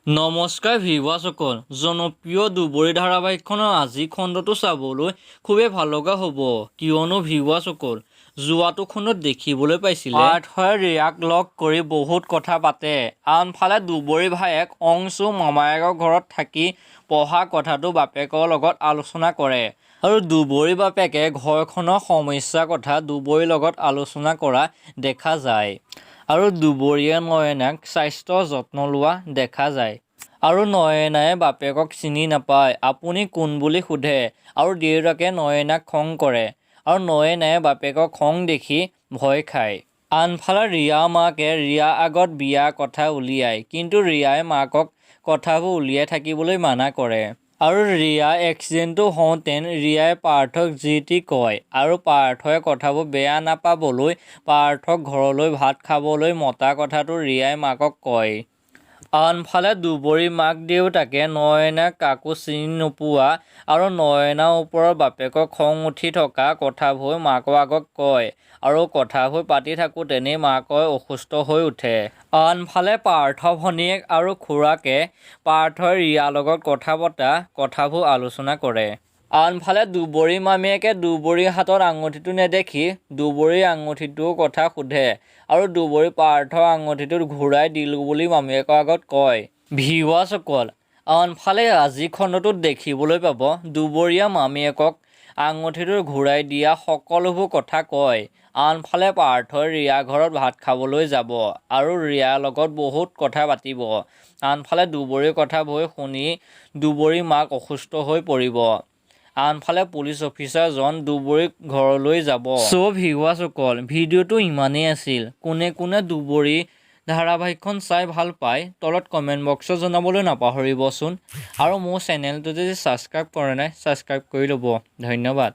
নমস্কাৰ ভিউৱাৰসকল, জনপ্ৰিয় দুবৰি ধাৰাবাহিকখনৰ আজি খণ্ডটো চাবলৈ খুবেই ভাল লগা হ'ব, কিয়নো ভিউৱাৰসকল যোৱাটো খণ্ডত দেখিবলৈ পাইছিলে পাৰ্থই ৰিয়াক লগ কৰি বহুত কথা পাতে। আনফালে দুবৰি ভায়েক অংশু মামায়েকৰ ঘৰত থাকি পঢ়া কথাটো বাপেকৰ লগত আলোচনা কৰে আৰু দুবৰি বাপেকে ঘৰখনৰ সমস্যাৰ কথা দুবৰিৰ লগত আলোচনা কৰা দেখা যায় আৰু দুবৰিয়ে নয়নাক স্বাস্থ্যৰ যত্ন লোৱা দেখা যায় আৰু নয়নাই বাপেকক চিনি নাপায়। আপুনি কোন বুলি সোধে আৰু দেউতাকে নয়নাক খং কৰে আৰু নয়নাই বাপেকক খং দেখি ভয় খায়। আনফালে ৰিয়াৰ মাকে ৰিয়াৰ আগত বিয়াৰ কথা উলিয়ায়, কিন্তু ৰিয়াই মাকক কথাবোৰ উলিয়াই থাকিবলৈ মানা কৰে আৰু ৰিয়াৰ এক্সিডেণ্টটো হওঁতেন ৰিয়াই পাৰ্থক যি টি কয় আৰু পাৰ্থই কথাবোৰ বেয়া নাপাবলৈ পাৰ্থক ঘৰলৈ ভাত খাবলৈ মতা কথাটো ৰিয়াই মাকক কয়। আনফালে দুবৰি মাক দেউতাকে নয়নাক কাকো চিনি নোপোৱা আৰু নয়নাৰ ওপৰত বাপেকৰ খং উঠি থকা কথাবোৰ মাকৰ আগত কয় আৰু কথাবোৰ পাতি থাকোঁতেনেই মাকৰ অসুস্থ হৈ উঠে। আনফালে পাৰ্থৰ ভনীয়েক আৰু খুৰাকে পাৰ্থই ৰিয়াৰ লগত কথা পতা কথাবোৰ আলোচনা কৰে। আনফালে দুবৰি মামীয়েকে দুবৰিৰ হাতত আঙুঠিটো নেদেখি দুবৰিৰ আঙুঠিটোৰ কথা সোধে আৰু দুবৰি পাৰ্থৰ আঙুঠিটো ঘূৰাই দিলোঁ বুলি মামীয়েকৰ আগত কয়। ভিউৱাৰসকল, আনফালে আজি খণ্ডটোত দেখিবলৈ পাব দুবৰিয়ে মামীয়েকক আঙুঠিটো ঘূৰাই দিয়া সকলোবোৰ কথা কয়। আনফালে পাৰ্থই ৰিয়াৰ ঘৰত ভাত খাবলৈ যাব আৰু ৰিয়াৰ লগত বহুত কথা পাতিব। আনফালে দুবৰিৰ কথাবোৰ শুনি দুবৰি মাক অসুস্থ হৈ পৰিব। আনফালে পুলিচ অফিচাৰজন দুবৰিৰ ঘৰলৈ যাব। ভিউৱাৰসকল, ভিডিঅ'টো ইমানেই আছিল। কোনে কোনে দুবৰি ধাৰাবাহিকখন চাই ভাল পায় তলত কমেণ্ট বক্সত জনাবলৈ নাপাহৰিবচোন আৰু মোৰ চেনেলটো যদি ছাবস্ক্ৰাইব কৰা নাই ছাবস্ক্ৰাইব কৰি ল'ব। ধন্যবাদ।